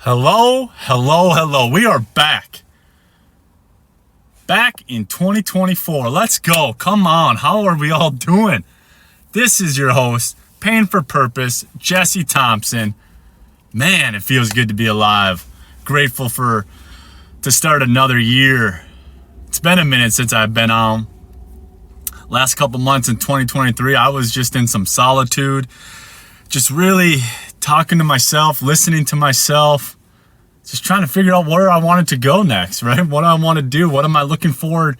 Hello, hello, hello. We are back. Back in 2024. Let's go. Come on. How are we all doing? This is your host, Pain for Purpose, Jesse Thompson. Man, it feels good to be alive. Grateful to start another year. It's been a minute since I've been on. Last couple months in 2023, I was just in some solitude. Just really talking to myself, listening to myself, just trying to figure out where I wanted to go next, right? What I want to do, what am I looking forward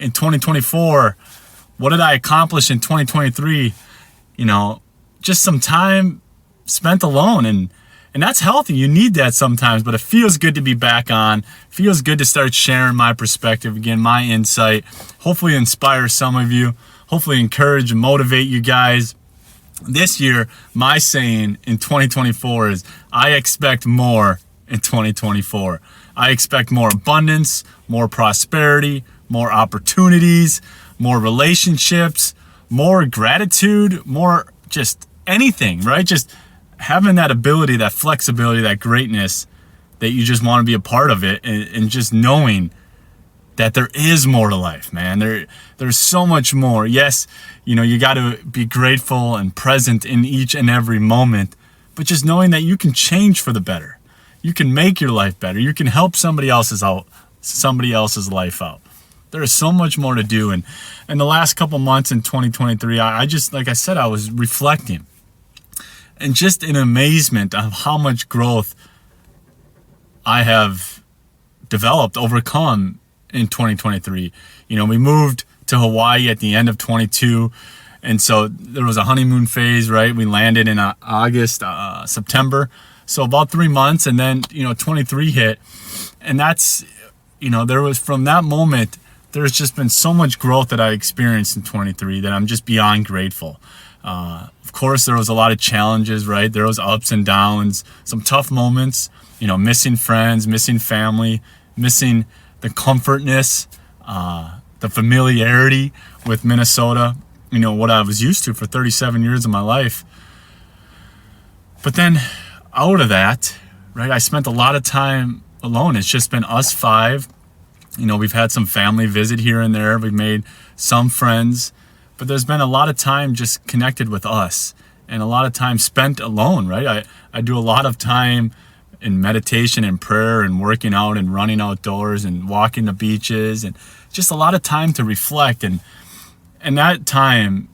in 2024? What did I accomplish in 2023? Just some time spent alone, and that's healthy. You need that sometimes, but it feels good to be back on. Feels good to start sharing my perspective again, my insight, hopefully inspire some of you, hopefully encourage and motivate you guys. This year, my saying in 2024 is, I expect more in 2024. I expect more abundance, more prosperity, more opportunities, more relationships, more gratitude, more just anything, right? Just having that ability, that flexibility, that greatness, that you just want to be a part of it, and just knowing that there is more to life, man. There's so much more. Yes, you got to be grateful and present in each and every moment, but just knowing that you can change for the better. You can make your life better. You can help somebody else's life out. There is so much more to do. And in the last couple months in 2023, I just, like I said, I was reflecting and just in amazement of how much growth I have developed, overcome in 2023. We moved to Hawaii at the end of 22. And so there was a honeymoon phase, right? We landed in August, September. So about 3 months, and then, 23 hit. And that's, there was, from that moment, there's just been so much growth that I experienced in 23 that I'm just beyond grateful. Of course, there was a lot of challenges, right? There was ups and downs, some tough moments, missing friends, missing family, missing the comfortness, the familiarity with Minnesota, what I was used to for 37 years of my life. But then out of that, right, I spent a lot of time alone. It's just been us five. We've had some family visit here and there. We've made some friends, but there's been a lot of time just connected with us and a lot of time spent alone, right? I do a lot of time in meditation and prayer and working out and running outdoors and walking the beaches, and just a lot of time to reflect. And that time,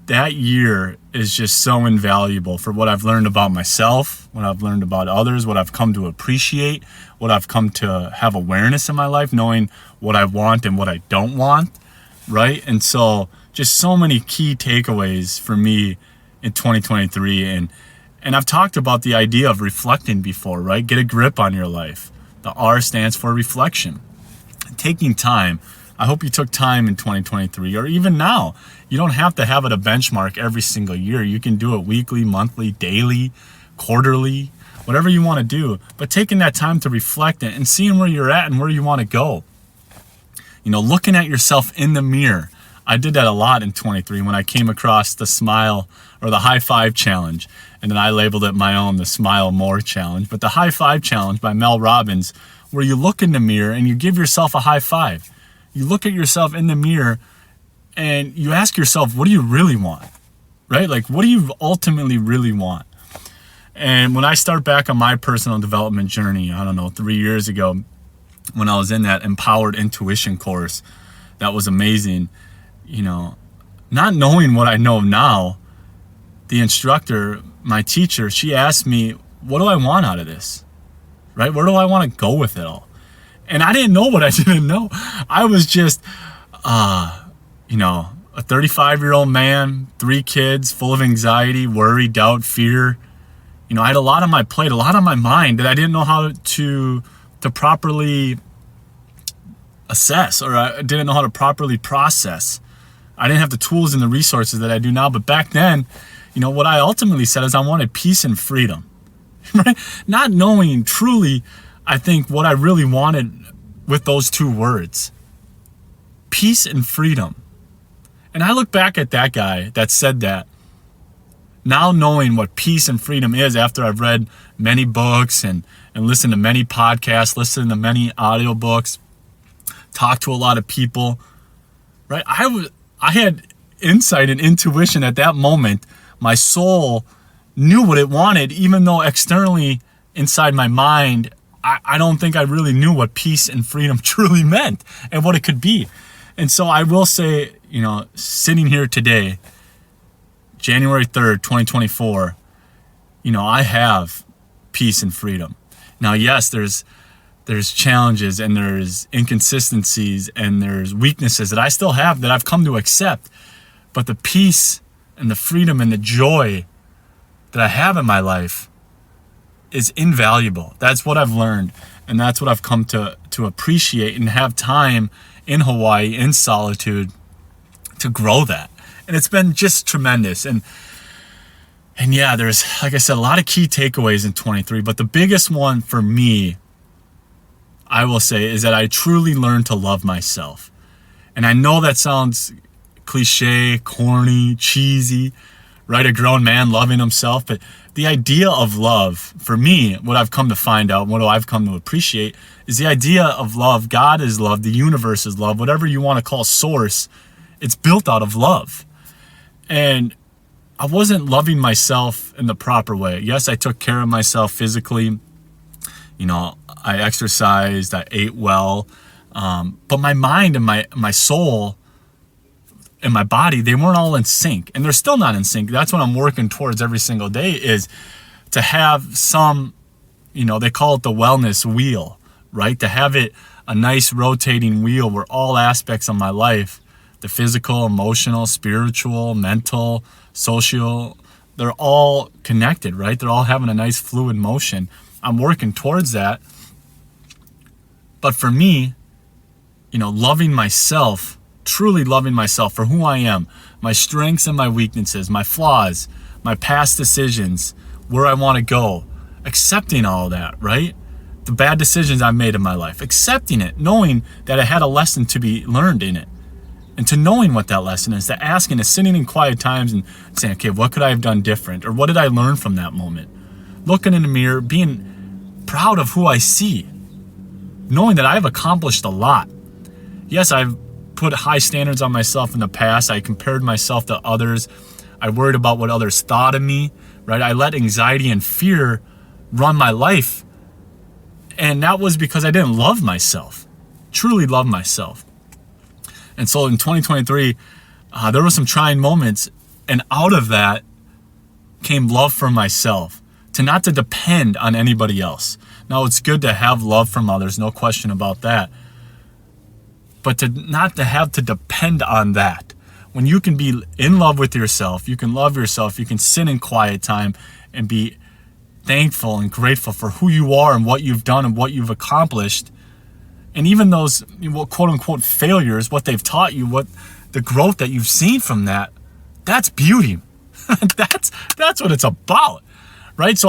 that year is just so invaluable for what I've learned about myself, what I've learned about others, what I've come to appreciate, what I've come to have awareness in my life, knowing what I want and what I don't want, right? And so just so many key takeaways for me in 2023. And I've talked about the idea of reflecting before, right? Get a grip on your life. The R stands for reflection. Taking time. I hope you took time in 2023, or even now. You don't have to have it a benchmark every single year. You can do it weekly, monthly, daily, quarterly, whatever you want to do. But taking that time to reflect and seeing where you're at and where you want to go. Looking at yourself in the mirror. I did that a lot in 23 when I came across the smile or the high five challenge. And then I labeled it my own, the Smile More challenge. But the high five challenge by Mel Robbins, where you look in the mirror and you give yourself a high five. You look at yourself in the mirror and you ask yourself, what do you really want? Right? Like, what do you ultimately really want? And when I start back on my personal development journey, 3 years ago, when I was in that Empowered Intuition course, that was amazing. Not knowing what I know now, the instructor, my teacher, she asked me, what do I want out of this? Right? Where do I want to go with it all? And I didn't know what I didn't know. I was just, a 35-year-old man, 3 kids, full of anxiety, worry, doubt, fear. I had a lot on my plate, a lot on my mind that I didn't know how to properly assess, or I didn't know how to properly process. I didn't have the tools and the resources that I do now. But back then, what I ultimately said is I wanted peace and freedom, right? Not knowing truly, I think, what I really wanted with those 2 words, peace and freedom. And I look back at that guy that said that, Now knowing what peace and freedom is after I've read many books and listened to many podcasts, listened to many audiobooks, talked to a lot of people, right? I had insight and intuition at that moment. My soul knew what it wanted, even though externally inside my mind, I don't think I really knew what peace and freedom truly meant and what it could be. And so I will say, sitting here today, January 3rd, 2024, I have peace and freedom. Now, yes, there's challenges and there's inconsistencies and there's weaknesses that I still have that I've come to accept. But the peace and the freedom and the joy that I have in my life is invaluable. That's what I've learned. And that's what I've come to appreciate and have time in Hawaii, in solitude, to grow that. And it's been just tremendous. And yeah, there's, like I said, a lot of key takeaways in 23. But the biggest one for me, I will say, is that I truly learned to love myself. And I know that sounds cliche, corny, cheesy, right? A grown man loving himself. But the idea of love, for me, what I've come to find out, what I've come to appreciate, is the idea of love. God is love. The universe is love. Whatever you want to call source, it's built out of love. And I wasn't loving myself in the proper way. Yes, I took care of myself physically. I exercised, I ate well. But my mind and my soul and my body, they weren't all in sync. And they're still not in sync. That's what I'm working towards every single day, is to have some, they call it the wellness wheel, right? To have it a nice rotating wheel where all aspects of my life, the physical, emotional, spiritual, mental, social, they're all connected, right? They're all having a nice fluid motion. I'm working towards that. But for me, loving myself, truly loving myself for who I am, my strengths and my weaknesses, my flaws, my past decisions, where I want to go, accepting all that, right? The bad decisions I've made in my life, accepting it, knowing that I had a lesson to be learned in it. And to knowing what that lesson is, to asking, to sitting in quiet times and saying, okay, what could I have done different? Or what did I learn from that moment? Looking in the mirror, being proud of who I see, knowing that I've accomplished a lot. Yes, I've put high standards on myself in the past. I compared myself to others. I worried about what others thought of me, right? I let anxiety and fear run my life. And that was because I didn't love myself, truly love myself. And so in 2023, there were some trying moments, and out of that came love for myself, not to depend on anybody else. Now, it's good to have love from others, no question about that, but not to have to depend on that. When you can be in love with yourself, you can love yourself, you can sit in quiet time and be thankful and grateful for who you are and what you've done and what you've accomplished. And even those quote unquote failures, what they've taught you, what the growth that you've seen from that, that's beauty. that's what it's about, right? So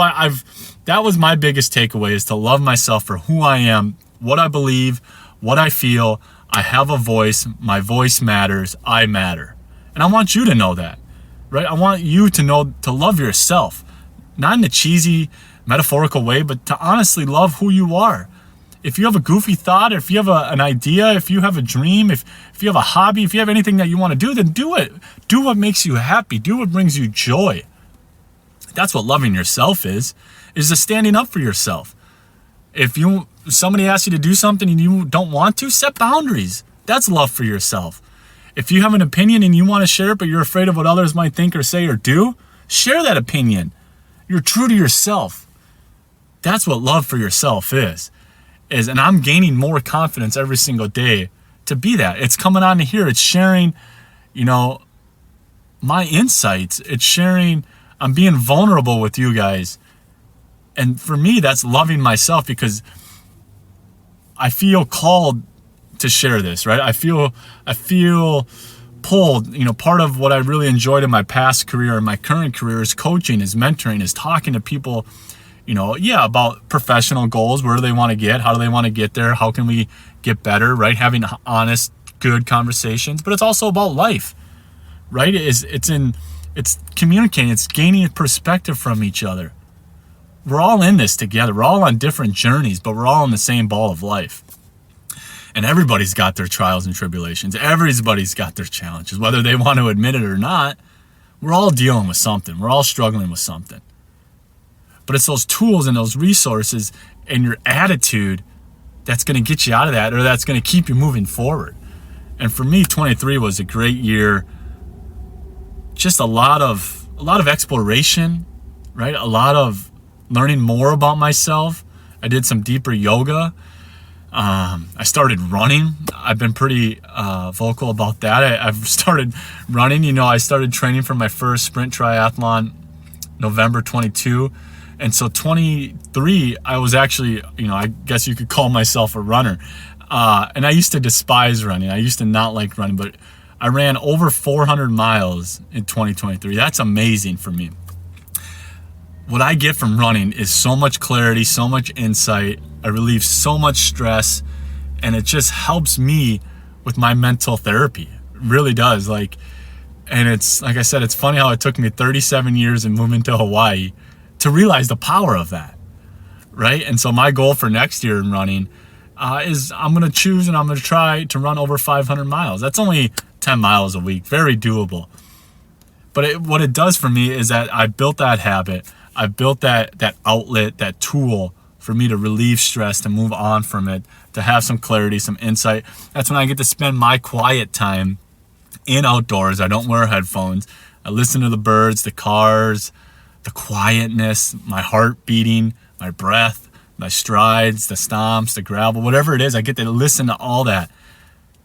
that was my biggest takeaway, is to love myself for who I am, what I believe, what I feel. I have a voice. My voice matters. I matter. And I want you to know that, right? I want you to know to love yourself, not in a cheesy, metaphorical way, but to honestly love who you are. If you have a goofy thought, or if you have an idea, if you have a dream, if you have a hobby, if you have anything that you want to do, then do it. Do what makes you happy. Do what brings you joy. That's what loving yourself is the standing up for yourself. If somebody asks you to do something and you don't want to, set boundaries. That's love for yourself. If you have an opinion and you want to share it, but you're afraid of what others might think or say or do, share that opinion. You're true to yourself. That's what love for yourself is. And I'm gaining more confidence every single day to be that. It's coming on to here. It's sharing, my insights. It's sharing. I'm being vulnerable with you guys. And for me, that's loving myself, because I feel called to share this, right? I feel pulled. Part of what I really enjoyed in my past career and my current career is coaching, is mentoring, is talking to people, about professional goals. Where do they want to get? How do they want to get there? How can we get better, right? Having honest, good conversations. But it's also about life, right? It's in It's communicating. It's gaining a perspective from each other. We're all in this together. We're all on different journeys, but we're all in the same ball of life. And everybody's got their trials and tribulations. Everybody's got their challenges, whether they want to admit it or not. We're all dealing with something. We're all struggling with something. But it's those tools and those resources and your attitude that's going to get you out of that, or that's going to keep you moving forward. And for me, 23 was a great year. Just a lot of exploration, right? A lot of learning more about myself. I did some deeper yoga. I started running. I've been pretty vocal about that. I've started running. I started training for my first sprint triathlon November 22. And so 23, I was actually, I guess you could call myself a runner. And I used to despise running. I used to not like running, but I ran over 400 miles in 2023. That's amazing for me. What I get from running is so much clarity, so much insight. I relieve so much stress, and it just helps me with my mental therapy. It really does. And it's, like I said, it's funny how it took me 37 years and moving to Hawaii to realize the power of that, right? And so my goal for next year in running is I'm going to choose and I'm going to try to run over 500 miles. That's only 10 miles a week, very doable. But what it does for me is that I built that habit. I built that outlet, that tool for me to relieve stress, to move on from it, to have some clarity, some insight. That's when I get to spend my quiet time in outdoors. I don't wear headphones. I listen to the birds, the cars, the quietness, my heart beating, my breath, my strides, the stomps, the gravel, whatever it is. I get to listen to all that,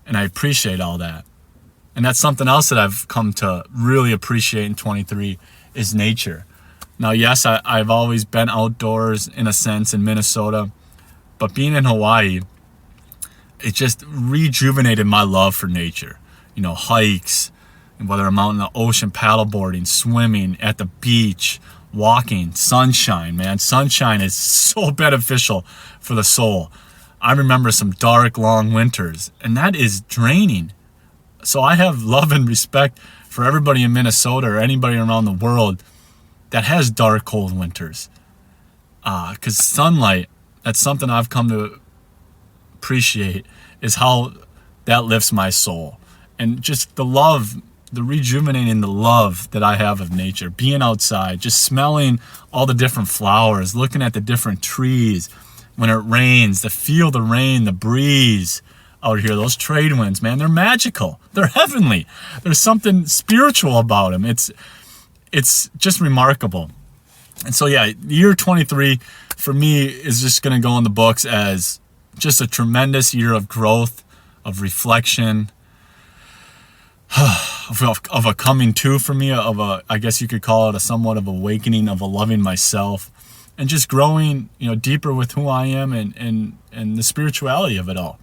and I appreciate all that. And that's something else that I've come to really appreciate in 23 is nature. Now, yes, I've always been outdoors in a sense in Minnesota, but being in Hawaii, it just rejuvenated my love for nature. Hikes, and whether I'm out in the ocean paddleboarding, swimming, at the beach, walking, sunshine, man. Sunshine is so beneficial for the soul. I remember some dark, long winters, and that is draining. So I have love and respect for everybody in Minnesota or anybody around the world that has dark, cold winters. Because sunlight, that's something I've come to appreciate, is how that lifts my soul. And just the love, the rejuvenating the love that I have of nature, being outside, just smelling all the different flowers, looking at the different trees when it rains, to feel the rain, the breeze out here, those trade winds, man, they're magical. They're heavenly. There's something spiritual about them. It's just remarkable. And so, yeah, year 23 for me is just going to go in the books as just a tremendous year of growth, of reflection, of a coming to for me, I guess you could call it a somewhat of awakening, of a loving myself, and just growing, deeper with who I am and the spirituality of it all.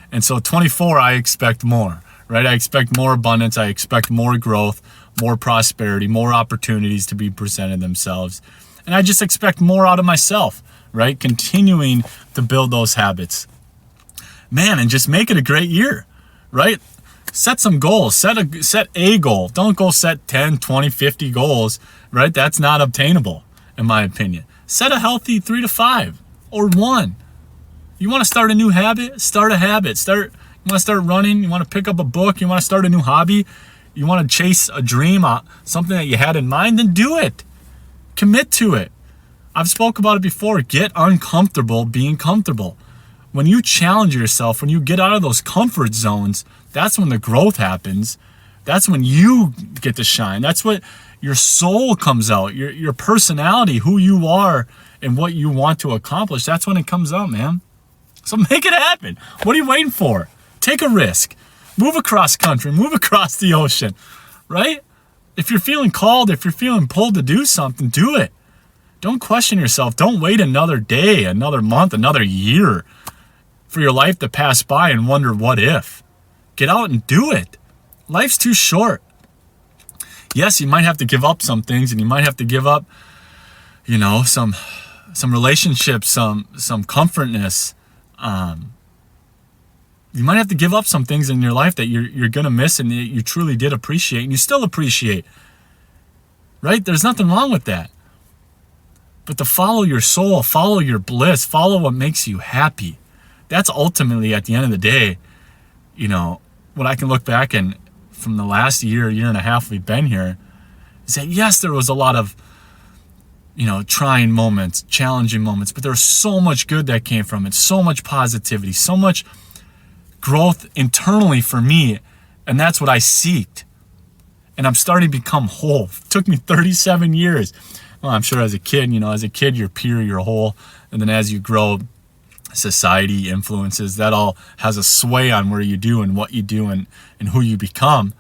And so 24, I expect more, right? I expect more abundance. I expect more growth, more prosperity, more opportunities to be presented themselves. And I just expect more out of myself, right? Continuing to build those habits. Man, and just make it a great year, right? Set some goals. Set a goal. Don't go set 10, 20, 50 goals, right? That's not obtainable, in my opinion. Set a healthy 3 to 5 or 1. You want to start a new habit? Start a habit. You want to start running? You want to pick up a book? You want to start a new hobby? You want to chase a dream, something that you had in mind? Then do it. Commit to it. I've spoke about it before. Get uncomfortable being comfortable. When you challenge yourself, when you get out of those comfort zones, that's when the growth happens. That's when you get to shine. That's what your soul comes out, your personality, who you are, and what you want to accomplish. That's when it comes out, man. So make it happen. What are you waiting for? Take a risk. Move across country. Move across the ocean, right? If you're feeling called, if you're feeling pulled to do something, do it. Don't question yourself. Don't wait another day, another month, another year for your life to pass by and wonder what if. Get out and do it. Life's too short. Yes, you might have to give up some things, and you might have to give up, some relationships, some comfortness. You might have to give up some things in your life that you're going to miss and that you truly did appreciate, and you still appreciate. right? There's nothing wrong with that. But to follow your soul, follow your bliss, follow what makes you happy. That's ultimately, at the end of the day, what I can look back and from the last year and a half we've been here, is that yes, there was a lot of, trying moments, challenging moments, but there was so much good that came from it, so much positivity, so much growth internally for me. And that's what I seeked. And I'm starting to become whole. It took me 37 years. Well, I'm sure as a kid, you're pure, you're whole. And then as you grow, society influences, that all has a sway on where you do and what you do and who you become,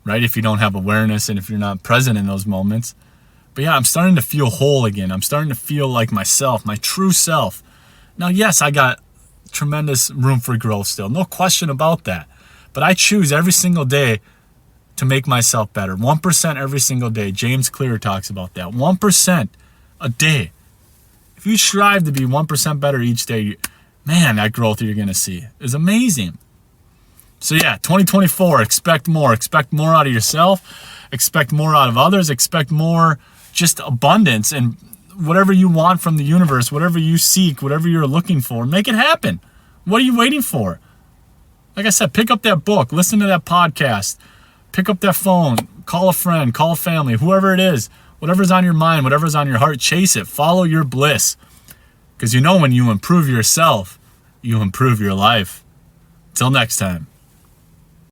right? If you don't have awareness and if you're not present in those moments. But yeah, I'm starting to feel whole again. I'm starting to feel like myself, my true self. Now, yes, I got tremendous room for growth still. No question about that. But I choose every single day to make myself better. 1% every single day. James Clear talks about that. 1% a day. If you strive to be 1% better each day, man, that growth you're going to see is amazing. So yeah, 2024, expect more. Expect more out of yourself. Expect more out of others. Expect more just abundance and whatever you want from the universe, whatever you seek, whatever you're looking for, make it happen. What are you waiting for? Like I said, pick up that book, listen to that podcast, pick up that phone, call a friend, call a family, whoever it is, whatever's on your mind, whatever's on your heart, chase it. Follow your bliss. Because when you improve yourself, you improve your life. Till next time.